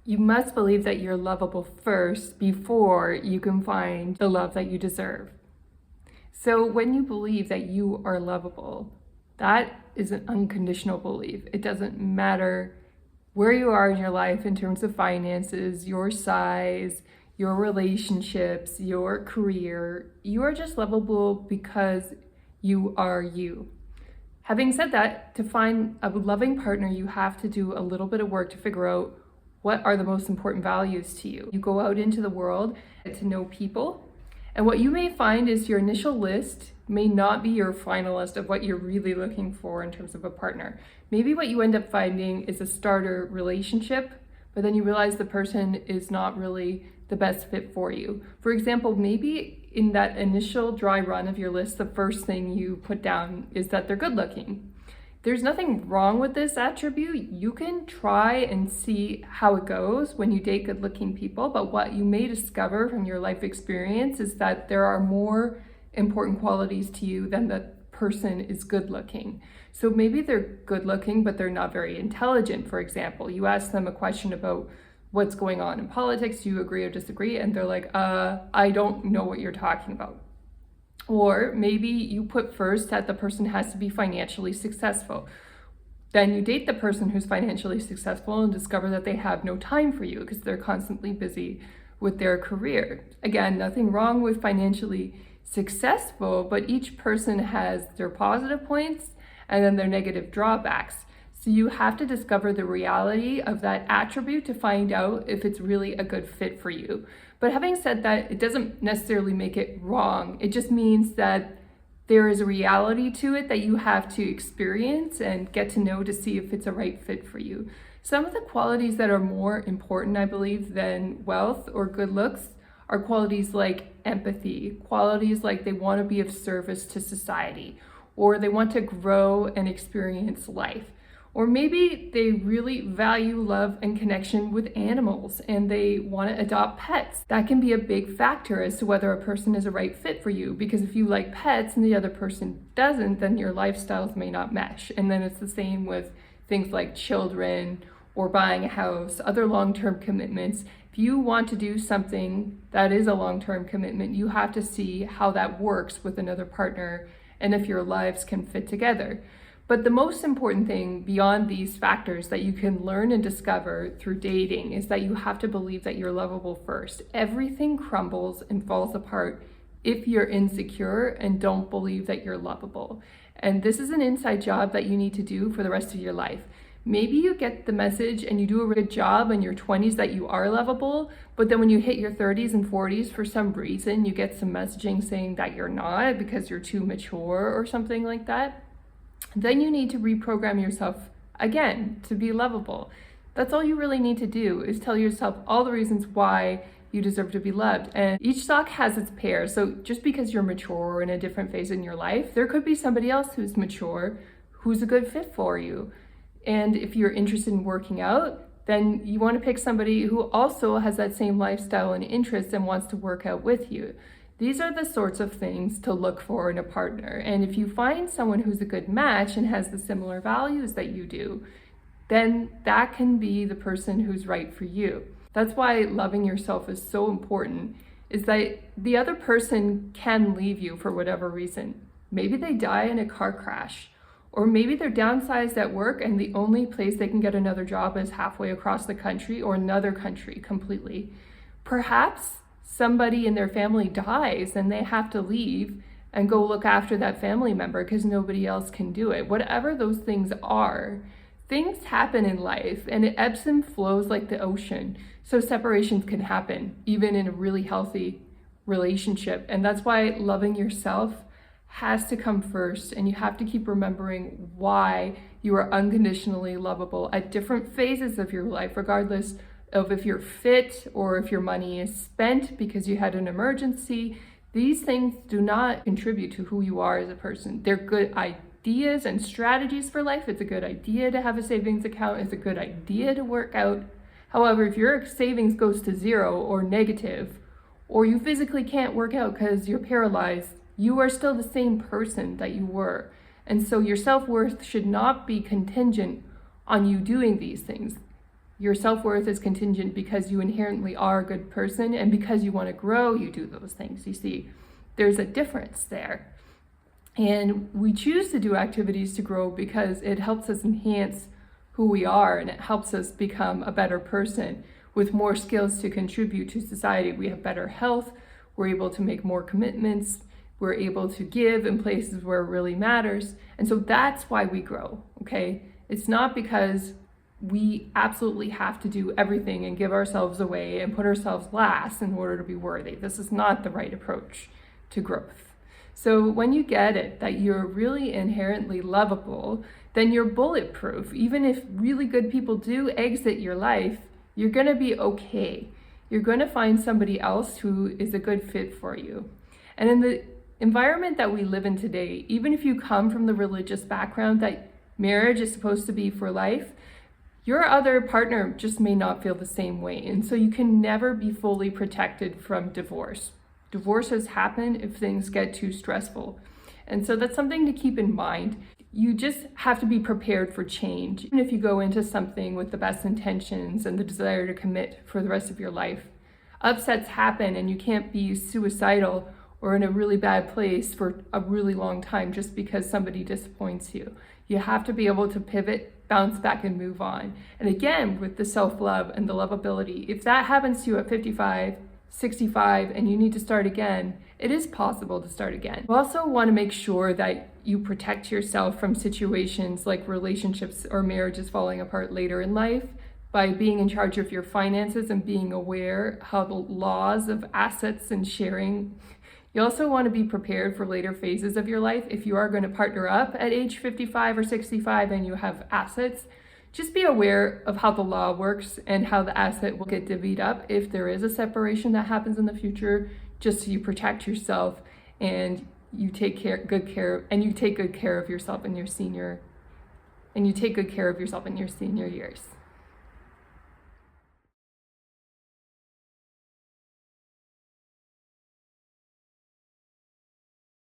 You must believe that you're lovable first before you can find the love that you deserve. So when you believe that you are lovable, that is an unconditional belief. It doesn't matter where you are in your life in terms of finances, your size, your relationships, your career. You are just lovable because you are you. Having said that, to find a loving partner, you have to do a little bit of work to figure out what are the most important values to you. You go out into the world to know people, and what you may find is your initial list may not be your final list of what you're really looking for in terms of a partner. Maybe what you end up finding is a starter relationship, but then you realize the person is not really the best fit for you. For example, maybe in that initial dry run of your list, the first thing you put down is that they're good looking. There's nothing wrong with this attribute. You can try and see how it goes when you date good looking people, but what you may discover from your life experience is that there are more important qualities to you than the person is good looking. So maybe they're good looking, but they're not very intelligent, for example. You ask them a question about what's going on in politics, you agree or disagree, and they're like, I don't know what you're talking about. Or maybe you put first that the person has to be financially successful. Then you date the person who's financially successful and discover that they have no time for you because they're constantly busy with their career. Again, nothing wrong with financially successful, but each person has their positive points and then their negative drawbacks. So you have to discover the reality of that attribute to find out if it's really a good fit for you. But having said that, it doesn't necessarily make it wrong. It just means that there is a reality to it that you have to experience and get to know to see if it's a right fit for you. Some of the qualities that are more important, I believe, than wealth or good looks are qualities like empathy, qualities like they want to be of service to society, or they want to grow and experience life. Or maybe they really value love and connection with animals and they want to adopt pets. That can be a big factor as to whether a person is a right fit for you, because if you like pets and the other person doesn't, then your lifestyles may not mesh. And then it's the same with things like children or buying a house, other long-term commitments. If you want to do something that is a long-term commitment, you have to see how that works with another partner and if your lives can fit together. But the most important thing beyond these factors that you can learn and discover through dating is that you have to believe that you're lovable first. Everything crumbles and falls apart if you're insecure and don't believe that you're lovable. And this is an inside job that you need to do for the rest of your life. Maybe you get the message and you do a good job in your 20s that you are lovable, but then when you hit your 30s and 40s, for some reason, you get some messaging saying that you're not because you're too mature or something like that. Then you need to reprogram yourself again to be lovable. That's all you really need to do, is tell yourself all the reasons why you deserve to be loved. And each stock has its pair. So just because you're mature or in a different phase in your life, there could be somebody else who's mature, who's a good fit for you. And if you're interested in working out, then you want to pick somebody who also has that same lifestyle and interest and wants to work out with you. These are the sorts of things to look for in a partner. And if you find someone who's a good match and has the similar values that you do, then that can be the person who's right for you. That's why loving yourself is so important, is that the other person can leave you for whatever reason. Maybe they die in a car crash, or maybe they're downsized at work and the only place they can get another job is halfway across the country or another country completely. Perhaps somebody in their family dies and they have to leave and go look after that family member because nobody else can do it. Whatever those things are, things happen in life and it ebbs and flows like the ocean. So separations can happen even in a really healthy relationship. And that's why loving yourself has to come first, and you have to keep remembering why you are unconditionally lovable at different phases of your life, regardless of if you're fit or if your money is spent because you had an emergency. These things do not contribute to who you are as a person. They're good ideas and strategies for life. It's a good idea to have a savings account. It's a good idea to work out. However, if your savings goes to zero or negative, or you physically can't work out because you're paralyzed, you are still the same person that you were. And so your self-worth should not be contingent on you doing these things. Your self-worth is contingent because you inherently are a good person, and because you want to grow, you do those things. You see, there's a difference there. And we choose to do activities to grow because it helps us enhance who we are, and it helps us become a better person with more skills to contribute to society. We have better health, we're able to make more commitments, we're able to give in places where it really matters. And so that's why we grow, okay? It's not because we absolutely have to do everything and give ourselves away and put ourselves last in order to be worthy. This is not the right approach to growth. So when you get it that you're really inherently lovable, then you're bulletproof. Even if really good people do exit your life, you're gonna be okay. You're gonna find somebody else who is a good fit for you. And in the environment that we live in today, even if you come from the religious background that marriage is supposed to be for life, your other partner just may not feel the same way. And so you can never be fully protected from divorce. Divorces happen if things get too stressful. And so that's something to keep in mind. You just have to be prepared for change. Even if you go into something with the best intentions and the desire to commit for the rest of your life, upsets happen and you can't be suicidal or in a really bad place for a really long time just because somebody disappoints you. You have to be able to pivot, bounce back, and move on. And again, with the self-love and the lovability, if that happens to you at 55, 65, and you need to start again, it is possible to start again. You also want to make sure that you protect yourself from situations like relationships or marriages falling apart later in life by being in charge of your finances and being aware how the laws of assets and sharing. You also want to be prepared for later phases of your life. If you are going to partner up at age 55 or 65 and you have assets, just be aware of how the law works and how the asset will get divvied up if there is a separation that happens in the future, just so you protect yourself and you take good care of yourself in your senior years.